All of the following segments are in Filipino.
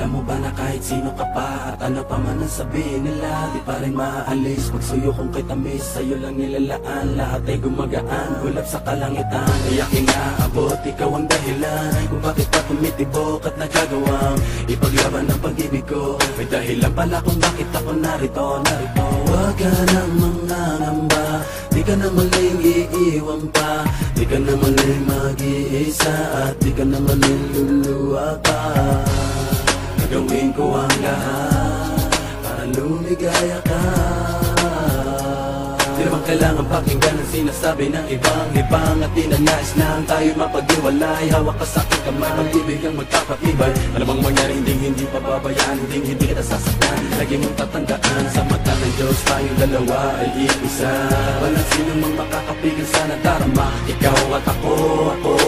Alam mo ba na kahit sino ka pa at ano pa man ang sabihin nila, di pa rin maaalis. Magsuyo kung kay tamis, sa'yo lang nilalaan. Lahat ay gumagaan, hulap sa kalangitan. Ay aking naabot, ikaw ang dahilan kung bakit pa tumitibok at nagagawang ipaglaban ang pag-ibig ko. May dahilan pala kung bakit ako narito. Huwag ka nang mangangamba, di ka na maling iiwan pa. Di ka na maling mag-iisa at di ka na maling luluwa pa. Gagawin ko ang lahat para lumigaya ka. Di naman kailangan pakinggan ang sinasabi ng ibang at di na nais na tayo mapag-iwalay. Hawak ka sa aking kamay, pag-ibig ang magkapatibay. Alam ang mangyari, hindi pababayaan, hindi kita sasaktan. Lagi mong tatandaan, sa mata ng Diyos tayong dalawa ay iisa. Walang sino mang makakapigil sa nadarama. Ikaw at ako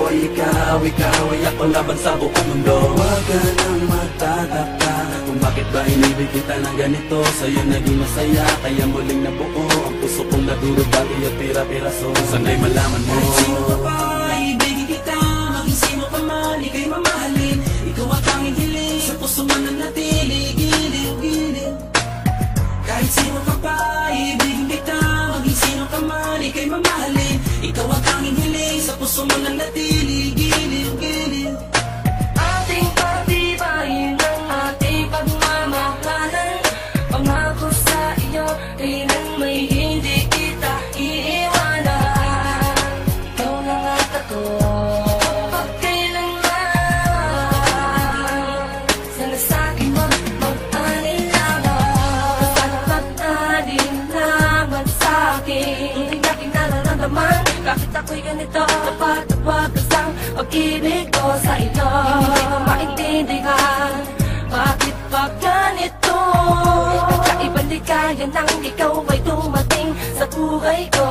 ay ikaw ay ako laban sa buong mundo. Huwag ka nang magtataka kung bakit ba inibig kita ng ganito. Sa'yo naging masaya, kaya muling nabuo ang puso kong nadurog bagay at pira-piraso. Sana'y malaman mo, kahit sino ka pa, ibigin kita. Maging sino ka man, ika'y mamahalin. Ikaw ang tanging hiling, sa puso man nanatili. Giliw. Kahit sino ka pa, ibigin kita. Maging sino ka man, ika'y mamahalin. Ikaw ang tanging hiling, sa puso man nanatili. Giliw. Ating patibayin ang ating pagmamahalan. Pangako sa iyo, kailan may hindi kita iiwanan. Ikaw lang at ako, pagkailanman. Sana sa'kin mag-alinlangan. Sana mag-alinlangan sa'kin. Hindi natin nararamdaman, bakit ako'y ganito? Tapat-tapat ang pag-ibig ko sa iyo. Hindi ko maintindihan, bakit pa ganito? Kakaibang ligaya nang ikaw ay dumating sa buhay ko.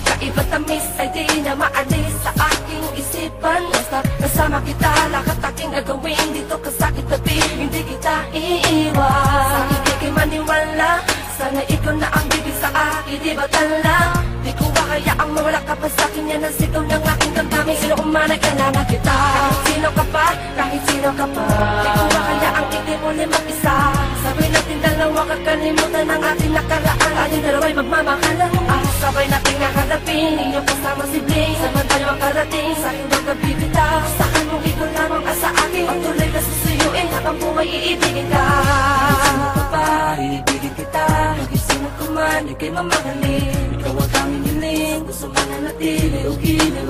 Kakaibang tamis ay di na maalis sa aking isipan. Basta kasama kita, lahat aking gagawin dito ka sa kitabi. Hindi kita iiwan, sa hindi kay maniwala. Sana ikaw na ang bibig sa akin, di ba tala? Di ko hayaang mawala ka pa sa'kin, yan ang sigaw ng aking damdamin. Sino umanay, kailangan kita. Kahit sino ka pa, kahit sino ka pa. Di ko hayaang hindi mo na mag-isa. Sabay natin dalawa, kakalimutan ang ating nakaraan. Ating dalawa'y magmamahalan. Ang sabay nating nakalapin, inyong kasama sibling. Samantala ang karating, sa'kin bang nabibitaw. Sa'kin mong ikaw lamang sa akin. Ang tuloy na susuyuin, habang buhay iibigin ka. Kahit sino ka pa, iibigin kita. Maging sino ka man, ika'y mamahalin. Ikaw ang tanging hiling, gusto man nanatili. Giliw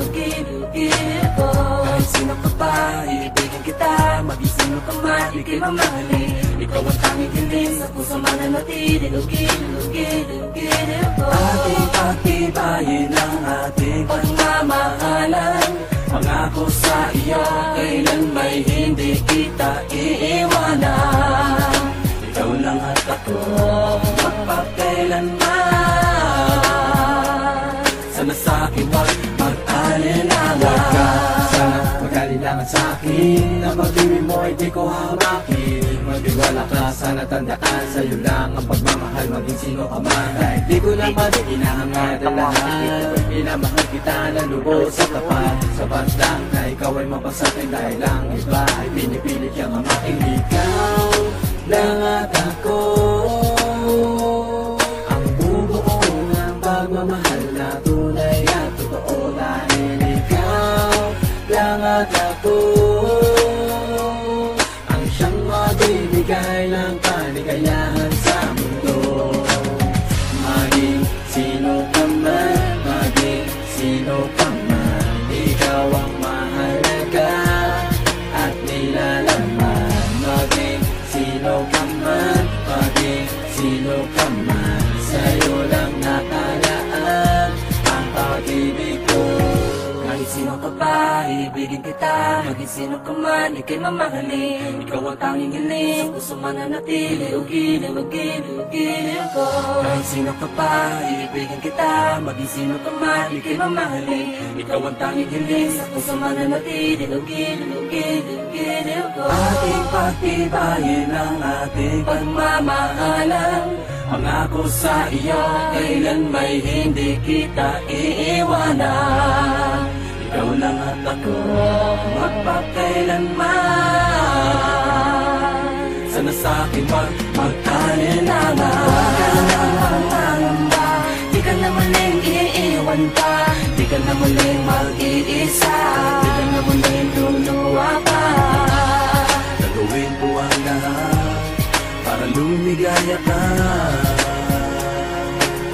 ko. Kahit sino ka pa, iibigin kita. Maging sino ka man, ika'y mamahalin. Ikaw ang tanging hiling, sa puso man nanatili. Giliw ko. Ating pagtibayin ang ating pagmamahalan. Pangako sa iyo, kailan may hindi kita iiwanan. Ikaw lang at ako, magpakailanman. Sana sa'kin wag mag-alinlangan. Huwag ka sana mag-alinlangan sa'kin. Ang pag-ibig mo ay di ko hamakin. Magtiwala ka, sana tandaan. Sa'yo lang ang pagmamahal, maging sino ka man. Kahit di ko naman inahangad ang lahat. Pinamahal kita na lubos sa tapat. Sapat lang na ikaw ay mapasakin. Dahil lang iba ay pinipilit kang amaking. Ikaw lang at ako, ang bubuo ng pagmamahal na tunay at totoo. Dahil ikaw lang at ako, ang siyang mabibigay ng kaligayahan sa mundo. Maging sino ka man, maging sino ka man, ikaw ang mahalaga at nilalaman. Maging sino ka man, maging sino ka man, sa'yo lang nakalaan ang pag-ibig ko. Kahit sino ka pa, ibigin kita. Maging sino ka man, ika'y mamahalin. Ikaw ang tanging hiling, gusto man nanatili. Giliw ko. Kahit sino ka pa, ibigin kita. Maging sino ka man, ika'y mamahalin. Ikaw ang tanging hiling, sa puso man nanatili. Giliw ko. Ating pagtibayin ang ating pagmamahalan. Pangako sa iyo, kailan may hindi kita iiwanan. Ikaw lang at ako, magpakailanman. sa'kin wag mag-alinlangan. Huwag ka nang mangangamba, di ka na muling iiwan pa, di ka na muling mag-iisa, di ka na muling luluwa pa. Gagawin ko ang lahat para lumigaya ka.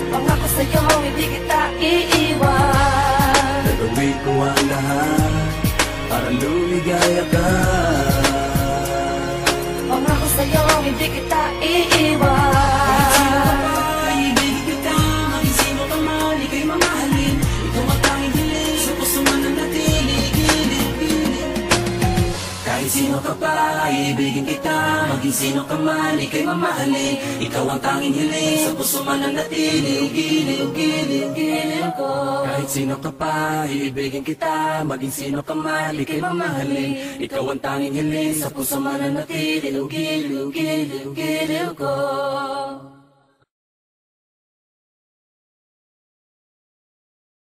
Pangako sa'yo, hindi kita iiwan. Gagawin ko ang lahat para lumigaya ka. Pangako sa'yo, hindi kita iiwan. Ibigin kita, maging sino ka man, ika'y mamahalin. Ikaw ang tanging hiling, sa puso man ang natilig. Kahit sino ka pa, ibigin kita. Maging sino ka man, ika'y mamahalin. Ikaw ang tanging hiling, sa puso man ang natilig. Giliw ko. Kahit sino ka pa, ibigin kita. Maging sino ka man, ika'y mamahalin. Ikaw ang tanging hiling, sa puso man ang natilig. Giliw ko.